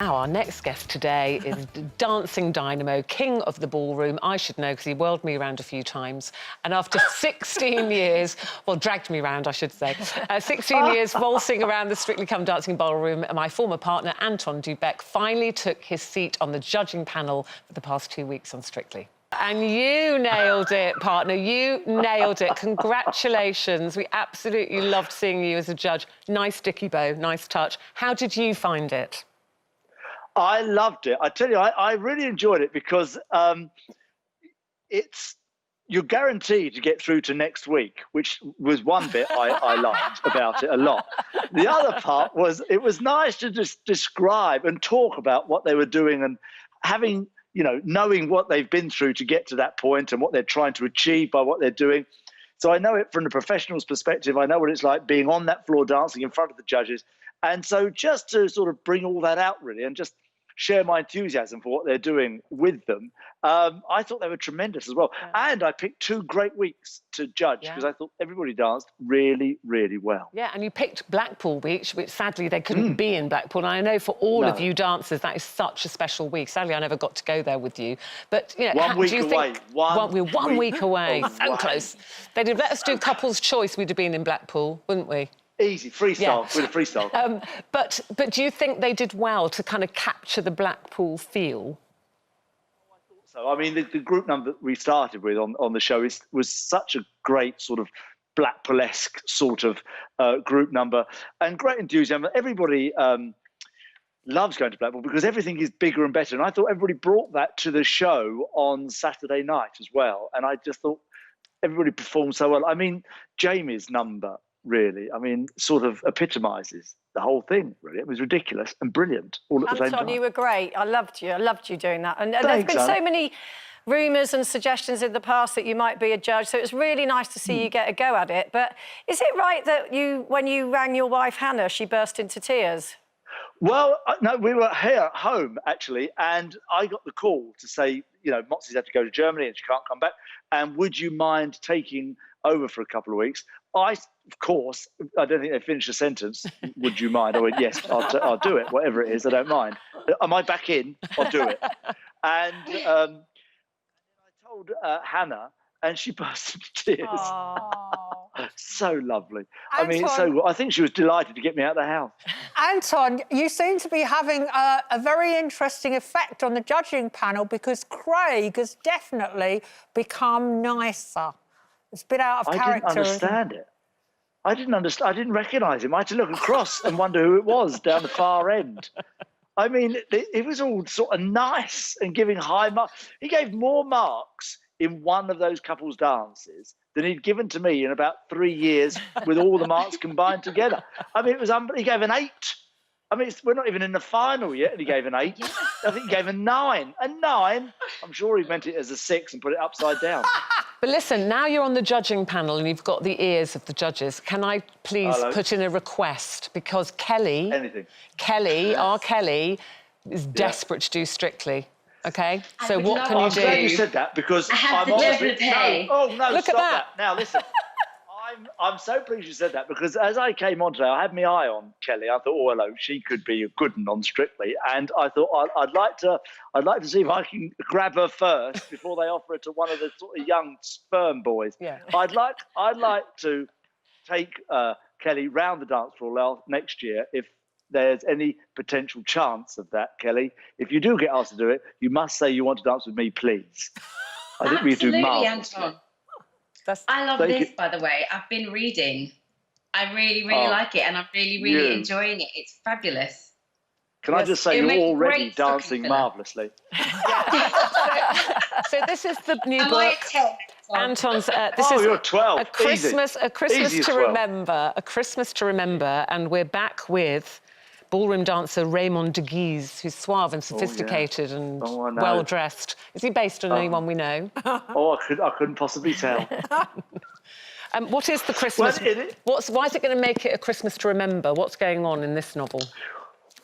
Now, our next guest today is dancing dynamo, king of the ballroom. I should know because he whirled me around a few times. And after 16 years, well, dragged me around, I should say, 16 years waltzing around the Strictly Come Dancing ballroom, my former partner, Anton Du Beke, finally took his seat on the judging panel for the past 2 weeks on Strictly. And you nailed it, partner. You nailed it. Congratulations. We absolutely loved seeing you as a judge. Nice dicky bow, nice touch. How did you find it? I loved it. I tell you, I really enjoyed it because you're guaranteed to get through to next week, which was one bit I liked about it a lot. The other part was it was nice to just describe and talk about what they were doing and having, knowing what they've been through to get to that point and what they're trying to achieve by what they're doing. So I know it from the professional's perspective. I know what it's like being on that floor dancing in front of the judges. And so just to sort of bring all that out, really, and just share my enthusiasm for what they're doing with them, I thought they were tremendous as well. Yeah. And I picked 2 great weeks to judge because I thought everybody danced really, really well. Yeah, and you picked Blackpool week, which sadly they couldn't be in Blackpool. And I know for all of you dancers, that is such a special week. Sadly, I never got to go there with you. But, we're 1 week away. We're 1 week away. So away. Close. They'd have let us do couple's choice, we'd have been in Blackpool, wouldn't we? Easy, freestyle, with a freestyle. But do you think they did well to kind of capture the Blackpool feel? I thought so. I mean, the group number that we started with on the show was such a great sort of Blackpool-esque sort of group number and great enthusiasm. Everybody loves going to Blackpool because everything is bigger and better. And I thought everybody brought that to the show on Saturday night as well. And I just thought everybody performed so well. I mean, Jamie's number, really, sort of epitomises the whole thing, really. It was ridiculous and brilliant all at the same time. Anton, you were great. I loved you doing that. And there's been so many rumours and suggestions in the past that you might be a judge, so it's really nice to see you get a go at it. But is it right that when you rang your wife, Hannah, she burst into tears? Well, no, we were here at home, actually, and I got the call to say, Motsi's had to go to Germany and she can't come back, and would you mind taking over for a couple of weeks? Of course, I don't think they finished the sentence. Would you mind? I went, yes, I'll do it. Whatever it is, I don't mind. Am I back in? I'll do it. And I told Hannah, and she burst into tears. So lovely. Anton, I think she was delighted to get me out of the house. Anton, you seem to be having a very interesting effect on the judging panel because Craig has definitely become nicer. It's a bit out of character. I didn't understand it. I didn't recognise him. I had to look across and wonder who it was down the far end. It was all sort of nice and giving high marks. He gave more marks in one of those couples' dances than he'd given to me in about 3 years with all the marks combined together. It was he gave an 8. We're not even in the final yet, and he gave an 8. Yeah. I think he gave a 9. A 9? I'm sure he meant it as a 6 and put it upside down. But listen, now you're on the judging panel and you've got the ears of the judges. Can I please put in a request? Because Kelly, our Kelly, is desperate to do Strictly. Okay? So what can you do? I'm glad you said that because I'm obviously... No, Look stop at that. Now, listen. I'm so pleased you said that because as I came on today, I had my eye on Kelly. I thought, oh, hello, she could be a good one on Strictly. And I thought I'd like to see if I can grab her first before they offer her to one of the sort of young sperm boys. Yeah. I'd like to take Kelly round the dance floor next year if there's any potential chance of that, Kelly. If you do get asked to do it, you must say you want to dance with me, please. I think we do marvelous. Anton. I love this, by the way. I've been reading. I really, really like it, and I'm really, really enjoying it. It's fabulous. Can I just say you're already dancing marvellously? So this is the new book. Anton's. This is you're 12. A Christmas to remember. A Christmas to remember, and we're back with ballroom dancer Raymond de Guise, who's suave and sophisticated and well-dressed. Is he based on anyone we know? I couldn't possibly tell. What is the Christmas... why is it going to make it a Christmas to remember? What's going on in this novel?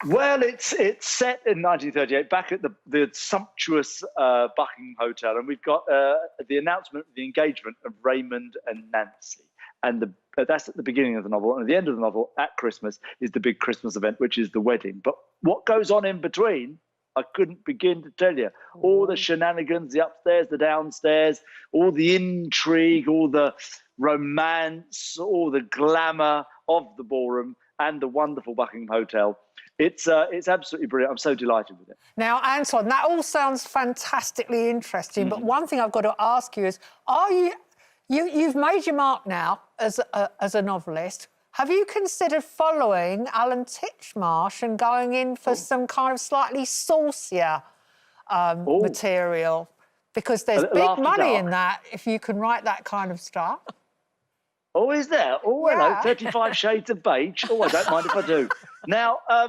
Well, it's set in 1938, back at the sumptuous Buckingham Hotel, and we've got the announcement of the engagement of Raymond and Nancy. And That's at the beginning of the novel. And at the end of the novel, at Christmas, is the big Christmas event, which is the wedding. But what goes on in between, I couldn't begin to tell you. All the shenanigans, the upstairs, the downstairs, all the intrigue, all the romance, all the glamour of the ballroom and the wonderful Buckingham Hotel. It's absolutely brilliant. I'm so delighted with it. Now, Anton, that all sounds fantastically interesting, but one thing I've got to ask you is, you've made your mark now as a novelist. Have you considered following Alan Titchmarsh and going in for some kind of slightly saucier material? Because there's big money in that if you can write that kind of stuff. Oh, is there? Oh, hello, 35 Shades of Beige. Oh, I don't mind if I do. Now, yeah,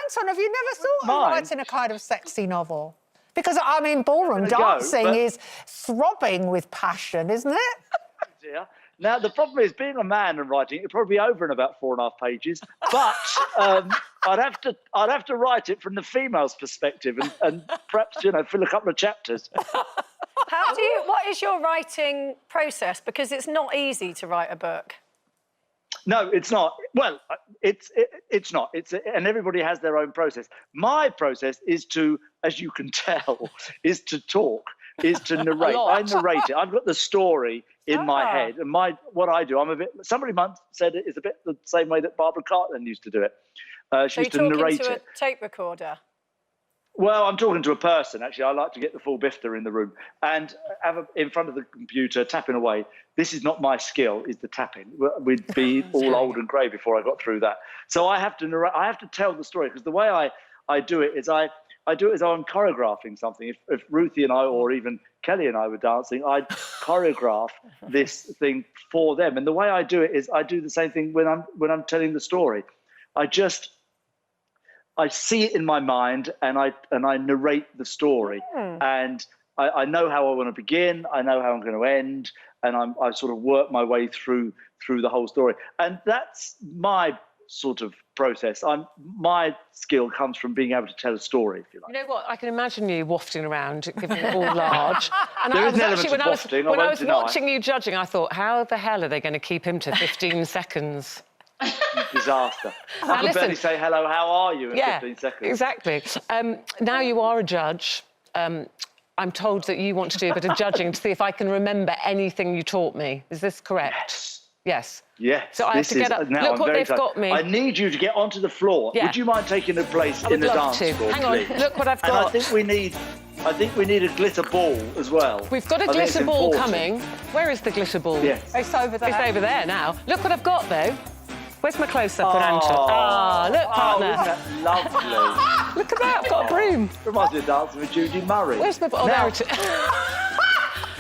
Anton, have you never thought of writing a kind of sexy novel? Because, I mean, ballroom dancing is throbbing with passion, isn't it? Dear. Now, the problem is, being a man and writing, it'd probably be over in about 4.5 pages. But I'd have to write it from the female's perspective and perhaps, you know, fill a couple of chapters. What is your writing process? Because it's not easy to write a book. No, it's not. Well, it's not. And everybody has their own process. My process is to, as you can tell, is to talk, is to narrate. I narrate it. I've got the story in my head, and what I do. Somebody once said it's a bit the same way that Barbara Cartland used to do it. She used to narrate it. So you're talking to a tape recorder? Well, I'm talking to a person, actually. I like to get the full bifter in the room and have in front of the computer, tapping away. This is not my skill, is the tapping. We'd be all old and grey before I got through that. So I have to narrate, I have to tell the story, because the way I do it is I do it as I'm choreographing something. If Ruthie and I, or even Kelle and I were dancing, I'd choreograph this thing for them. And the way I do it is I do the same thing when I'm telling the story. I see it in my mind, and I narrate the story, and I know how I want to begin, I know how I'm going to end, and I sort of work my way through the whole story, and that's my sort of process. My skill comes from being able to tell a story, if you like. You know what? I can imagine you wafting around, giving it all large. And there is an element of wafting. When I was watching you judging, I thought, how the hell are they going to keep him to 15 seconds? Disaster. I could barely say hello, how are you in 15 seconds. Exactly. Now you are a judge. I'm told that you want to do a bit of judging to see if I can remember anything you taught me. Is this correct? Yes. Yes. So I have to get up. Look what they've got me. I need you to get onto the floor. Yeah. Would you mind taking a place in the dance floor, Hang on. please? Look what I've got. And I think we need a glitter ball as well. We've got a glitter ball coming. Where is the glitter ball? Yes. It's over there. It's over there now. Look what I've got, though. Where's my close-up on Anton? Look, partner. Isn't that lovely? Look at that, I've got a broom. Reminds me of dancing with Judy Murray. Where's my... Oh, now, there it is.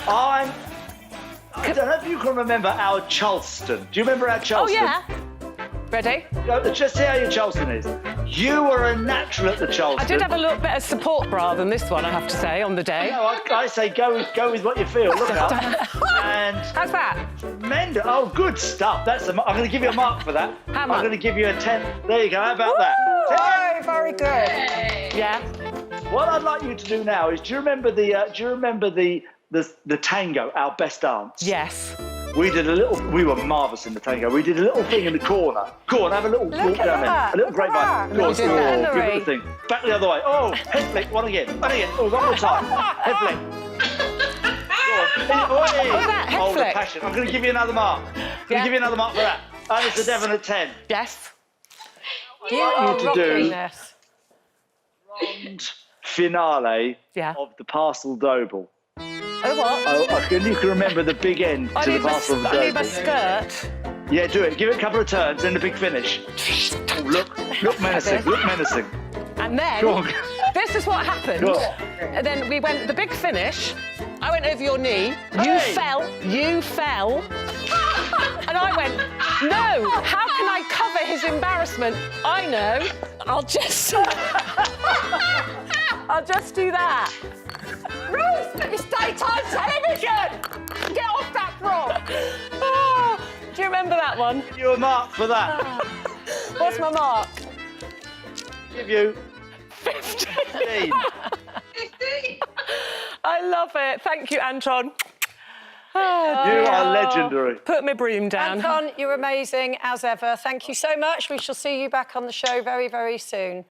I don't know if you can remember our Charleston. Do you remember our Charleston? Oh, yeah. Ready? Just see how your Charleston is. You were a natural at the Charleston. I did have a little bit of support bra than this one, I have to say, on the day. No, I say go with what you feel. Look up. And how's that? Tremendous. Oh, good stuff. I'm going to give you a mark for that. How much? I'm going to give you a 10. There you go. How about that? Oh, very good. Yeah. What I'd like you to do now is, do you remember the tango, our best dance? Yes. We were marvellous in the tango. We did a little thing in the corner. Go on, have a little walk down there. A little grapevine. Go on, give it a thing. Back the other way. Oh, head flick, one again. Oh, one more time. Head flick. Go on. Head flick. The passion. I'm going to give you another mark. For that. And it's a Devon at 10. Yes. You are rocking this. Grand finale of the Parcel Double. Oh, what? You can remember the big end to the Parcel Double. I need my skirt. Yeah, do it. Give it a couple of turns, then the big finish. Oh, look menacing. Look menacing. And then, this is what happened. And then we went, the big finish, I went over your knee, you fell. And I went, no, how can I cover his embarrassment? I know, I'll just do that. Ruth, it's daytime television! Get off that frog! Oh, do you remember that one? Give you a mark for that. What's my mark? Give you 15. 15. I love it. Thank you, Anton. You are legendary. Put my broom down. Anton, you're amazing as ever. Thank you so much. We shall see you back on the show very, very soon.